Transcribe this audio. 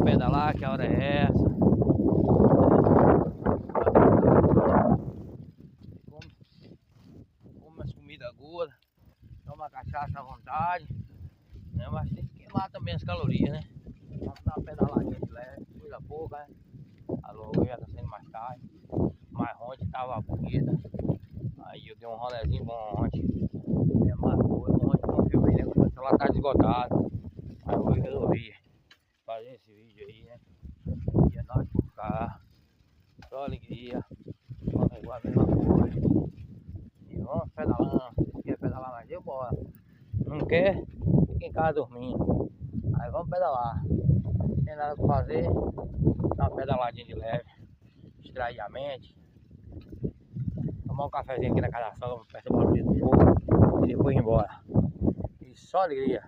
pedalar, que a hora é essa. Come as comidas gordas, toma cachaça à vontade, né? Mas tem que queimar também as calorias, né? Vamos dar uma pedaladinha de leve, coisa pouca, né? A lua já tá sendo mais tarde, mas ontem tava bonita. Aí eu dei um rolezinho bom ontem. É, mas ontem não viu aí, né? O celular tá esgotado. Aí hoje eu resolvi fazer esse vídeo aí, né? E é nóis por cá. Só alegria. Vamos igual a mesma coisa. E vamos pedalando. Quer pedalar mais? Eu bora. Não quer? Fica em casa dormindo. Aí vamos pedalar. Sem nada pra fazer. Dá uma pedaladinha de leve. Distrair a mente. Tomar um cafezinho aqui na casa da sogra, perto do barulho do fogo. E depois ir embora. E só alegria.